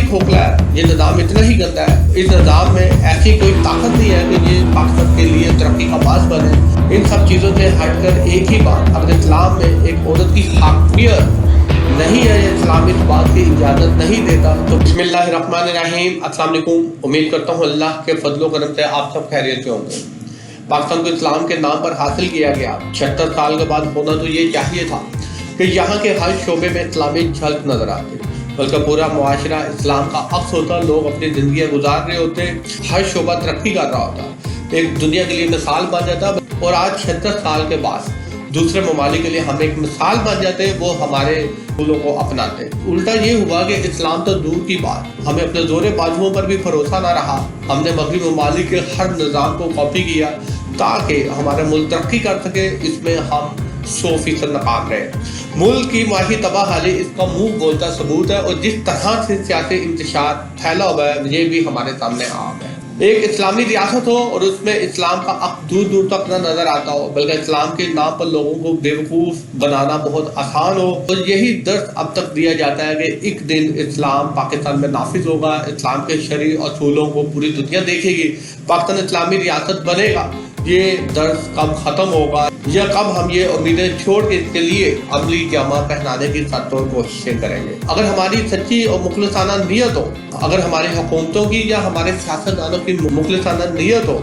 खोखला है, ये निज़ाम इतना ही गंदा है, इस निज़ाम में ऐसी कोई ताकत नहीं है कि ये पाकिस्तान के लिए तरक्की का बास बने। इन सब चीज़ों से हटकर एक ही बात, अगर इस्लाम में एक औरत की हाकमियत नहीं है, ये इस्लाम इस बात की इजाज़त नहीं देता। तो बिस्मिल्लाहिर्रहमानिर्रहीम, अस्सलाम वालेकुम। उम्मीद करता हूँ अल्लाह के फजलो करम से आप सब खैरियत से होंगे। पाकिस्तान को इस्लाम के नाम पर हासिल किया गया 76 साल के बाद होना तो ये चाहिए था कि यहाँ के हर शोबे में इस्लामी झलक नजर आती, बल्कि पूरा मुआशरा इस्लाम का अक्स होता, लोग अपनी जिंदगी गुजार रहे होते, हर शोबा तरक्की कर रहा होता, एक दुनिया के लिए मिसाल बन जाता। और आज 76 साल के बाद दूसरे ममालिक के लिए हम एक मिसाल बन जाते, वो हमारे फूलों को अपनाते। उल्टा ये हुआ कि इस्लाम तो दूर की बात, हमें अपने जोरे बाजुओं पर भी भरोसा ना रहा। हमने मगरबी ममालिक के हर निज़ाम को कॉपी किया ताकि हमारा मुल्क तरक्की कर सके, इसमें हम 100% नाकाम रहे। मुल्क की माशी तबाहाली इसका मुंह बोलता सबूत है, और जिस तरह से सियासी इंतशार फैला हुआ है ये भी हमारे सामने आम है। एक इस्लामी रियासत हो और उसमें इस्लाम का अक्स दूर दूर तक न नजर आता हो, बल्कि इस्लाम के नाम पर लोगों को बेवकूफ़ बनाना बहुत आसान हो। और यही दर्द अब तक दिया जाता है कि एक दिन इस्लाम पाकिस्तान में नाफिज होगा, इस्लाम के शरई असूलों को पूरी दुनिया देखेगी, पाकिस्तान इस्लामी रियासत बनेगा। ये दर्द कब ख़त्म होगा, या कब हम ये उम्मीदें छोड़ के इसके लिए अमली जामा पहनाने की सख्तौर कोशिशें करेंगे। अगर हमारी सच्ची और मुखलिसाना नीयत हो, अगर हमारी हुकूमतों की या हमारे सियासतदानों की मुखलिसाना नीयत हो,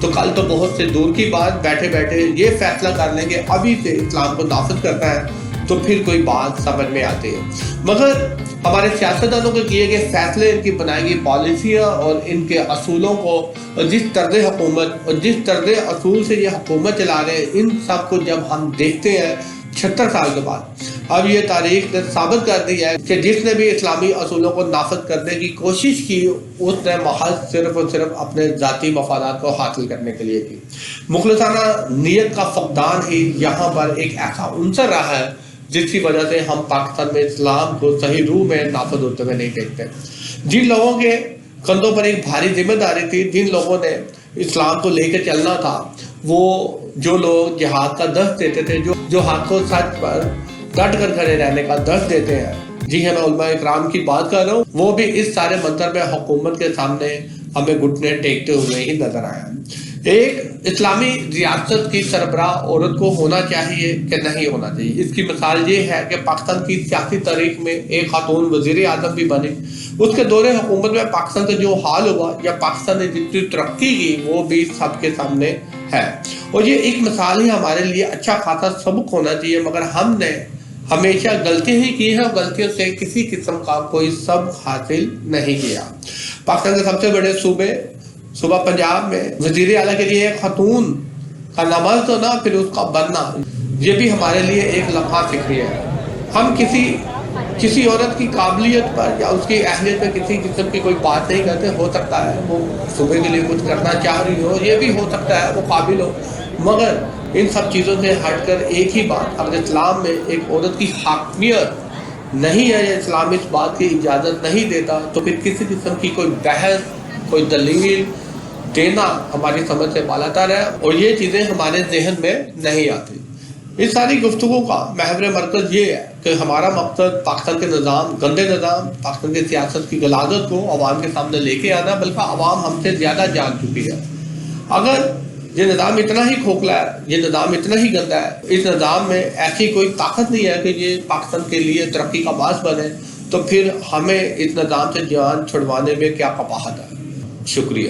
तो कल तो बहुत से दूर की बात, बैठे बैठे ये फैसला कर लेंगे अभी से इस्लाम को नाफिज करना है, तो फिर कोई बात समझ में आती है। मगर हमारे सियासतदानों के किए गए फैसले, इनकी बनाई गई पॉलिसियाँ और इनके असूलों को, और जिस तर्ज हुकूमत और जिस तर्ज असूल से ये हुकूमत चला रहे हैं, इन सब को जब हम देखते हैं 76 साल के बाद, अब ये तारीख ने साबित कर दी है कि जिसने भी इस्लामी असूलों को नाफिज करने की कोशिश की, उसने महज सिर्फ और सिर्फ अपने ज़ाती मफादात को हासिल करने के लिए की। मुखलिसाना नीयत का फक़दान ही यहाँ पर एक ऐसा उनसर रहा है जिसकी वजह से हम पाकिस्तान में इस्लाम को सही रूह में नाफिज होते हुए नहीं देखते। जिन लोगों के कंधों पर एक भारी जिम्मेदारी थी, जिन लोगों ने इस्लाम को लेकर चलना था, वो जो लोग जिहाद का दर्द देते थे, जो हाथ को सच पर डट कर खड़े रहने का दर्द देते हैं, जी हाँ, मैं उलमा इकराम की बात कर रहा हूँ, वो भी इस सारे मंतर में हुकूमत के सामने हमें घुटने टेकते हुए ही नजर आया। एक इस्लामी रियासत की सरबराह औरत को होना चाहिए कि नहीं होना चाहिए, इसकी मिसाल ये है कि पाकिस्तान की सियासी तारीख में एक खातून वज़ीर आज़म भी बनी। उसके दौरे हुकूमत में पाकिस्तान का जो हाल हुआ या पाकिस्तान ने जितनी तरक्की की, वो भी सबके सामने है। और ये एक मिसाल ही हमारे लिए अच्छा खासा सबक होना चाहिए, मगर हमने हमेशा गलतियाँ ही की हैं और गलतियों से किसी किस्म का कोई सबक हासिल नहीं किया। पाकिस्तान के सबसे बड़े सूबा पंजाब में वज़ीर आला के लिए एक खातून का नमज तो ना, फिर उसका बनना, ये भी हमारे लिए एक लम्हा फिक्री है। हम किसी औरत की काबिलियत पर या उसकी अहलियत पर किसी किस्म की कोई बात नहीं करते। हो सकता है वो सूबे के लिए कुछ करना चाह रही हो, ये भी हो सकता है वो काबिल हो, मगर इन सब चीज़ों से हटकर एक ही बात, अगर इस्लाम में एक औरत की हाकमियत नहीं है या इस्लाम इस बात की इजाज़त नहीं देता, तो फिर किसी किस्म की कोई बहस, कोई दलील देना हमारी समझ से बालातर है, और ये चीज़ें हमारे जहन में नहीं आती। इस सारी गुफ्तगू का महवर मरकज़ ये है कि हमारा मकसद पाकिस्तान के निज़ाम, गंदे निज़ाम, पाकिस्तान की सियासत की गलाजत को अवाम के सामने लेके आना, बल्कि अवाम हमसे ज़्यादा जान चुकी है। अगर ये निज़ाम इतना ही खोखला है, ये निज़ाम इतना ही गंदा है, इस निज़ाम में ऐसी कोई ताकत नहीं है कि ये पाकिस्तान के लिए तरक्की का बास बने, तो फिर हमें इस निज़ाम से जान छुड़वाने में क्या कबाहत है। शुक्रिया।